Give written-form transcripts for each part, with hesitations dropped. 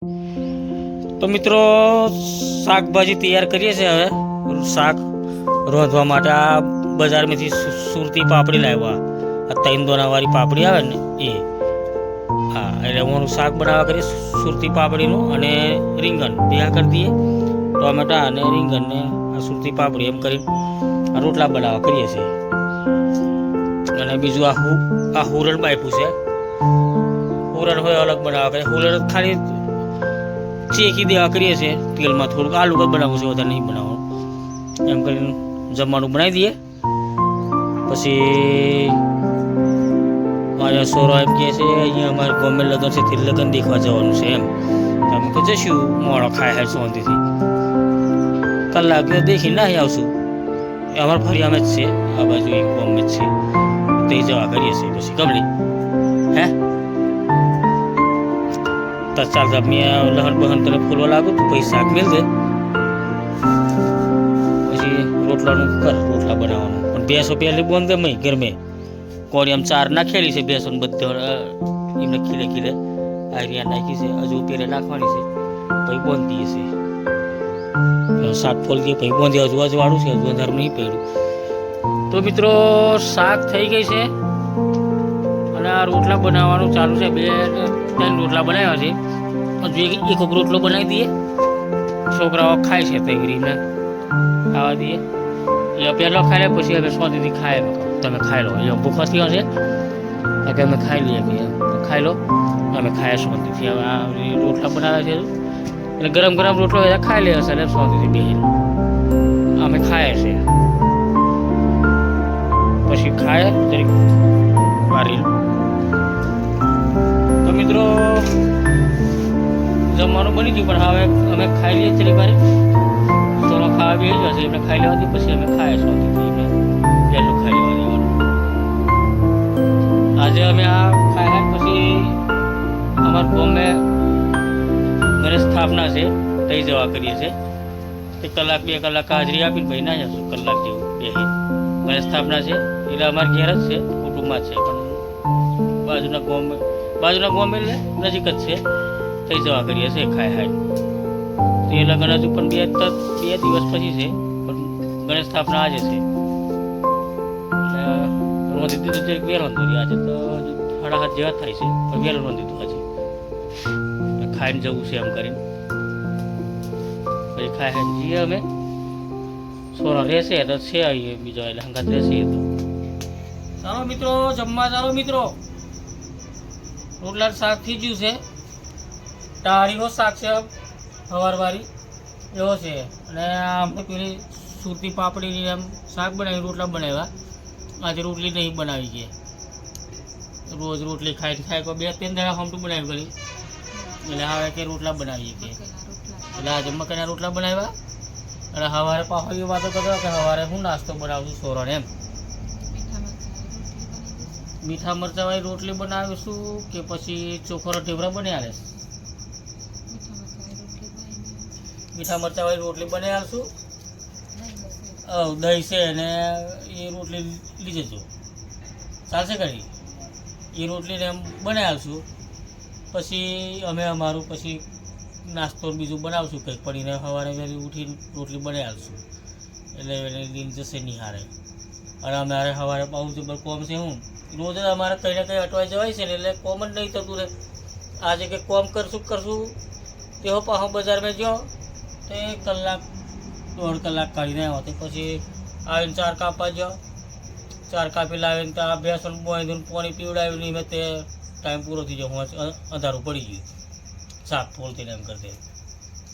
તો મિત્રો શાકભાજી તૈયાર કરીએ છીએ। હવે શાક રોંધવા માટે આ બજારમાંથી સુરતી પાપડી લાવ્યા, આ 3 દોનાવાળી પાપડી આવે ને એ, હા એટલે હું શાક બનાવવા કરીએ સુરતી પાપડીનું અને રીંગણ ભેગા કરી દઈએ, ટોમેટા અને રીંગણને આ સુરતી પાપડી એમ કરીને રોટલા બનાવવા કરીએ છીએ। અને બીજું આ હુરણ બાયપું છે, હુરણ હોય અલગ બનાવવા કરીએ, હુરણ ખાલી ચેકી દેવા કરીએ છીએ તેલમાં, થોડુંક આલુ જ બનાવવું છે, વધારે નહીં બનાવવાનું, એમ કરીને જમવાનું બનાવી દઈએ। પછી મારા સોરો એમ કહે છે અહીંયા અમારે ગમે લગ્ન છે તે લગ્ન દેખવા જવાનું છે એમ, અમે તો જઈશું મોડો ખાય હે શાંતિથી, કલાક દેખી ના આવશું, અમારે ફરી અમે જ છે આ બાજુ એક ગમે જ છે તે જવા કરીએ છીએ। પછી ગમડી હે તો ચાલ મેં લહન બહન તને ફૂલવા લાગુ તો પછી શાક મેળ દે, પછી રોટલાનું કર, રોટલા બનાવવાનું પણ ભેંસો પહેલી બોન દે મય ગરમે કોરી આમ 4 નાખેલી છે ભેંસો બધે એમને ખીલે ખીલે આરિયા નાખી છે, હજુ પેલે નાખવાની છે પછી બોન દઈએ છે, શાક ફોલ દઈએ પછી બોન દે, હજુ વાળું છે, હજુ વધારે નહીં પડ્યું। તો મિત્રો શાક થઈ ગઈ છે અને આ રોટલા બનાવવાનું ચાલુ છે, 2-3 રોટલા બનાવ્યા છે, હજુ એક રોટલો બનાવી દઈએ, છોકરાઓ ખાય છે તો એમને ખાવા દઈએ, એટલે પહેલો ખાઈ લે પછી હવે શાંતિથી ખાય, તમે ખાઈ લો, એટલે ભૂખો થયો છે કે અમે ખાઈ લઈએ કે ખાઈ લો, અમે ખાય શાંતિથી। હવે આ રોટલા બનાવ્યા છે એટલે ગરમ ગરમ રોટલો ખાઈ લે હશે એટલે શાંતિથી બેસીને અમે ખાય છે, પછી ખાય જરીક વારી। તો મિત્રો જમવાનું બની ગયું પણ હવે અમે ખાઈ લઈએ ચલી વારી, થોડો ખાવા બી જશે એટલે ખાઈ લેવાથી પછી અમે ખાય શાંતિથી, એટલે પહેલું ખાઈ લેવા દેવાનું। આજે અમે આ ખાય પછી અમારા ગામે ગણેશ સ્થાપના છે તઈ જવા કરીએ છીએ, 1 કલાક 2 કલાક હાજરી આપીને ભાઈ ના જશું, કલાક જેવું બેસી ગણેશ સ્થાપના છે એટલે અમારા ઘેર જ છે, કુટુંબમાં છે પણ બાજુના ગામ એટલે નજીક જ છે, થઈ જવા કરીએ છીએ ખાય હાય। તો એ લગ્ન હજુ પણ 2 દિવસ પછી છે પણ ગણેશ સ્થાપના આજે છે, એટલે દીધું તો એક વહેલો દોરી, આજે તો 7:30 જેવા થાય છે પણ વહેલો નો દીધું આજે, ખાઈને જવું છે એમ કરીને પછી ખાય હાય જઈએ અમે, સોનો રહેશે તો છે આવીએ બીજો એટલે હંગાત રહેશે તો ચાલો મિત્રો જમવા ચાલો મિત્રો। રોટલા શાક થઈ ગયું છે, ટાળીનો શાક છે હવારવારી એવો છે, અને આપણે પેલી સુરતી પાપડીની એમ શાક બનાવી રોટલા બનાવ્યા, આજે રોટલી નહીં બનાવી છે, રોજ રોટલી ખાય કોઈ 2-3 દાડા હમટું બનાવી કરી એટલે હવે કે રોટલા બનાવીએ કે, એટલે આજે મકાઈના રોટલા બનાવ્યા અને સવારે પાછો એ વાતો કરતો કે સવારે હું નાસ્તો બનાવું સોરાને એમ, મીઠા મરચાવાળી રોટલી બનાવીશું કે પછી ચોખોરા ઢેબરા બની આલે, મીઠા મરચાવાળી રોટલી બનાવી આલશું, દહીં છે અને એ રોટલી લીધી જજો ચાલશે કરી, એ રોટલીને એમ બનાવી આલશું, પછી અમે અમારું પછી નાસ્તો બીજું બનાવશું કંઈક પડીને સવારે ઉઠીને રોટલી બનાવી આલશું, એટલે એને લઈને જશે નિહારે, અને અમારે સવારે પાઉં જબર કોમ છે, હું રોજ જ અમારે કંઈ ને કંઈ અટવાઈ જવાય છે ને એટલે કોમ જ નહીં થતું રહે, આજે કે કોમ કરશું તેઓ પાછો બજારમાં ગયો તો 1 કલાક 1.5 કલાક કાઢીને આવ્યો, તો પછી આવીને 4 કાપવા ગયો, 4 કાપી લાવીને તો આ ભેંસોને બોંધીને પાણી પીવડાવીને મેં તે ટાઈમ પૂરો થઈ ગયો, અંધારું પડી ગયું, શાક ફોલતીને એમ કરતી,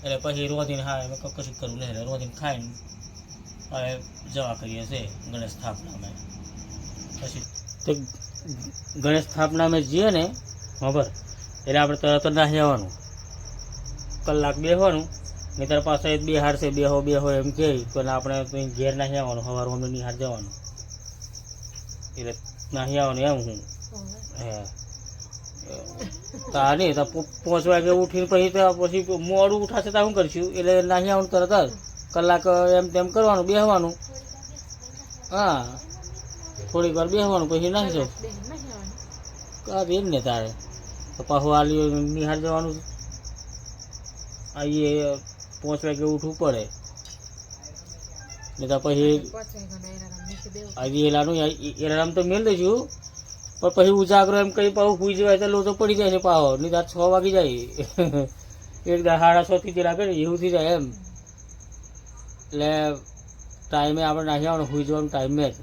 એટલે પછી રોધીને હા એમ કશું કરવું નહીં, રોધીને ખાઈને હવે જવા કરીએ છીએ ગણેશ સ્થાપનામાં। પછી તો ગણેશ સ્થાપનામાં જઈએ ને ખબર એટલે આપણે તરત જ નાહી આવવાનું, કલાક બેસવાનું, નહીં તાર પાસે બિહાર છે બેહો એમ કહે તો આપણે તો ઘેર નાહી આવવાનું, સવારે અમે નિહાર જવાનું, એટલે નાહી આવવાનું એમ હું હે તા નહીં તો 5 વાગે ઉઠીને પછી મોડું ઉઠાશે તો શું કરીશું, એટલે નાહી આવવાનું તરત જ, કલાક એમ તેમ કરવાનું બેસવાનું, હા થોડીક વાર બેસવાનું પછી નાહી જાવ કાઢી ને તારે તો પાછું આલી નિહાર જવાનું આવીએ 5 વાગે ઉઠવું પડે નહીં તો પછી આજે એલાર્મ તો મેળ દઈશું પણ પછી ઉજાગરો એમ કહી પાછું સુઈ જવાય તો લોચો પડી જાય છે પાવો નહીં તો 6 વાગી જાય એક 6:30 થી લાગે ને એવું થઈ જાય એમ એટલે ટાઈમે આપણે નાખી આવવાનું સુઈ જવાનું ટાઈમે જ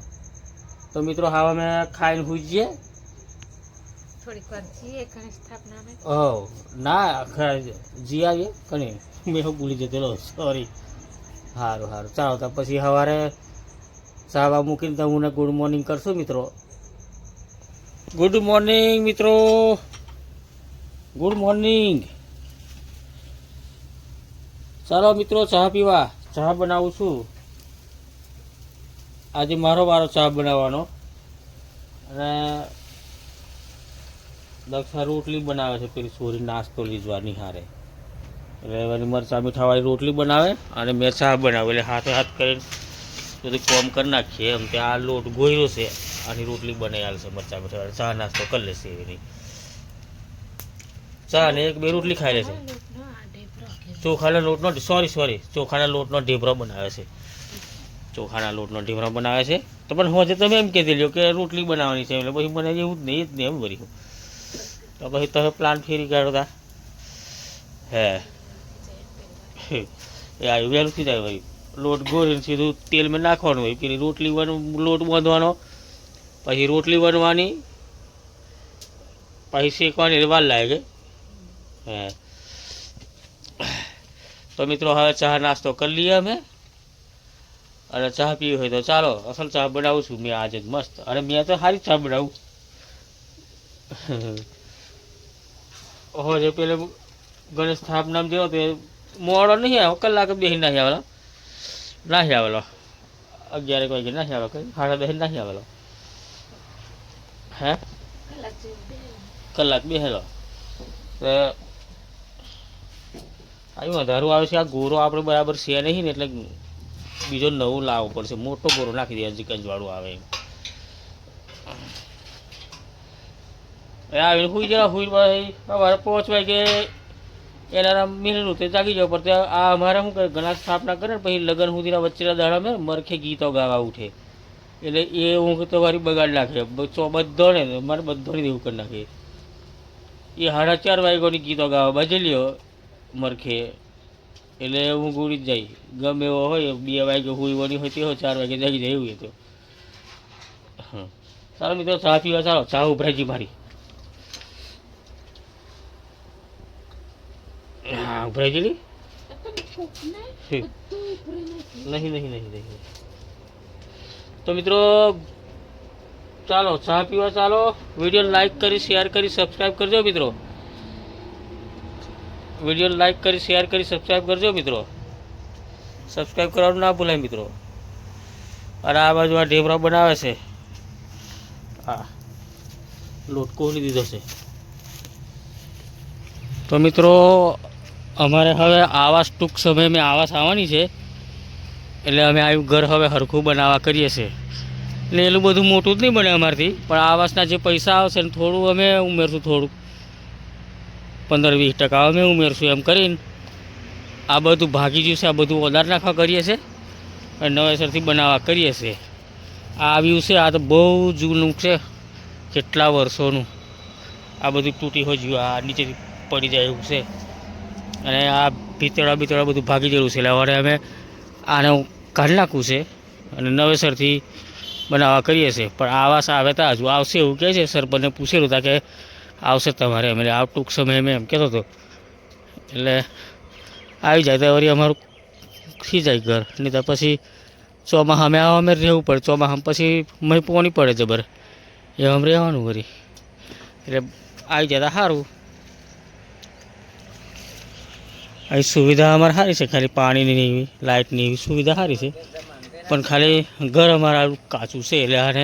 તો મિત્રો હવે અમે ખાઈને સુઈ જઈએ ના જી આવીએ કને મેં ભૂલી જતો સોરી સારું સારું ચાલો તો પછી સવારે ચા મૂકીને તમને ગુડ મોર્નિંગ કરશું મિત્રો ગુડ મોર્નિંગ મિત્રો ગુડ મોર્નિંગ ચાલો મિત્રો ચા પીવા ચા બનાવું છું આજે મારો વારો ચા બનાવવાનો અને દક્ષા રોટલી બનાવે છે પેલી સોરી નાસ્તો લીધવાની હારે એટલે મરચા મીઠાવાળી રોટલી બનાવે અને મેં ચા બનાવે એટલે હાથે હાથ કરીને બધું કોમ કરી નાખીએ એમ તે આ લોટ ગોયરો છે આની રોટલી બનાવી હાલશે મરચા મીઠાવાળી ચા નાસ્તો કરી લેશે એની ચા ને 1-2 રોટલી ખાઈ લેશે ચોખાના લોટનો સોરી ચોખાના લોટનો ઢેબરો બનાવે છે ચોખાના લોટનો ઢેબરો બનાવે છે તો પણ હોજે તમે એમ કહી દેજો કે રોટલી બનાવવાની છે એટલે પછી બનાવી એવું જ નહીં જ નહીં એમ ભર્યું તો પછી તમે પ્લાન ફેરી કાઢો તા હે એ આવ્યું વહેલું થઈ જાય ભાઈ લોટ ગોળીને સીધું તેલમાં નાખવાનું હોય પેલી રોટલી લોટ બાંધવાનો પછી રોટલી બનવાની પછી શેકવાની એટલે વાર લાગે હે તો મિત્રો હવે ચા નાસ્તો કરી લઈએ અમે અને ચા પીવી હોય તો ચાલો અસલ ચા બનાવું છું મેં આજે જ મસ્ત અને મેં તો સારી ચા બનાવું ઓહો જે પેલે ગણેશ સ્થાપના જેવો તે મોડો નહીં આવ્યો કલાકે બેસી નાખી આવેલો 11 વાગે નાખી આવેલો કઈ 10:30 નાખી આવેલો હે કલાક બેસેલો તો આવ્યું વધારું આવે છે આ ગોરો આપણે બરાબર છે નહીં ને એટલે બીજો નવું લાવવો પડશે મોટો ગોરો નાખી દે ચિકનવાળું આવે આવીને સુઈ જવા સુઈ પછી સવારે 5 વાગે એલાર્મ મિનિટ તે જાગી જાવ પણ આ અમારે શું કરે ઘણા સ્થાપના કરે ને પછી લગ્ન સુધીના વચ્ચેના દાડામાં મરખે ગીતો ગાવા ઉઠે એટલે એ ઊંઘ તો મારી બગાડ નાખે બધો ને મારે બધોની એવું કરી નાખે એ 4:30 વાગ્યાની ગીતો ગાવા બાજી લ્યો મરખે એટલે ઊંઘ ઉડી જ જાય ગમે એવો હોય 2 વાગે સુઈવાની હોય તે 4 વાગે જાગી જાય એવું એ તો ચાલો મિત્રો ચા પીવા ચાલો ચા ઉભરાજી મારી हाँ ब्राजीली नहीं तो मित्रों ચાલો ચા પીવા ચાલો વિડીયો લાઈક કરી શેર કરી સબસ્ક્રાઈબ કરજો મિત્રો વિડીયો લાઈક કરી શેર કરી સબસ્ક્રાઈબ કરજો મિત્રો સબસ્ક્રાઈબ કરવાનું ના ભૂલાય મિત્રો અને આ બાજુ આ ઢેબરા બનાવે છે હા લોટ કોહલી દીધો છે તો મિત્રો અમારે હવે આવાસ ટૂંક સમયમાં આવાસ આવવાની છે એટલે અમે આવ્યું ઘર હવે હરખું બનાવવા કરીએ છીએ એટલે એટલું બધું મોટું જ નહીં બને અમારથી પણ આવાસના જે પૈસા આવશે ને થોડું અમે ઉમેરશું થોડું 15-20% અમે ઉમેરશું એમ કરીને આ બધું ભાગી ગયું છે આ બધું વધારે નાખવા કરીએ છીએ અને નવેસરથી બનાવવા કરીએ છીએ આ આવ્યું છે આ તો બહુ જૂનું છે કેટલા વર્ષોનું આ બધું તૂટી હોય ગયું આ નીચેથી પડી જાય એવું છે અને આ ભીતળા બધું ભાગી ગયેલું છે એટલે હવે અમે આને કાઢી નાખવું છે અને નવેસરથી બનાવવા કરીએ છીએ પણ આવાસ આવે તો હજુ આવશે એવું કહે છે સરપંચને પૂછેલું હતા કે આવશે તમારે અમે આ ટૂંક સમય મેં એમ કહેતો હતો એટલે આવી જાય તો વળી અમારું થઈ જાય ઘર નહીં તો પછી ચોમાસામાં અમે રહેવું પડે ચોમાસામાં પછી મય પોની પડે જબર એ આમ રહેવાનું વળી એટલે આવી જાય તો સારું અહીં સુવિધા અમારે સારી છે ખાલી પાણીની એવી લાઇટની એવી સુવિધા સારી છે પણ ખાલી ઘર અમારા કાચું છે એટલે આને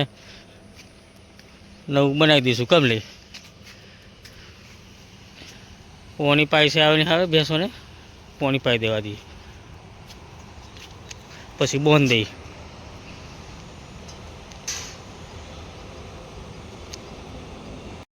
નવું બનાવી દઈશું કમલી પોણી પાઈ છે આવીને આવે ભેંસોને પોણી પાઈ દેવા દઈએ પછી બોન દઈ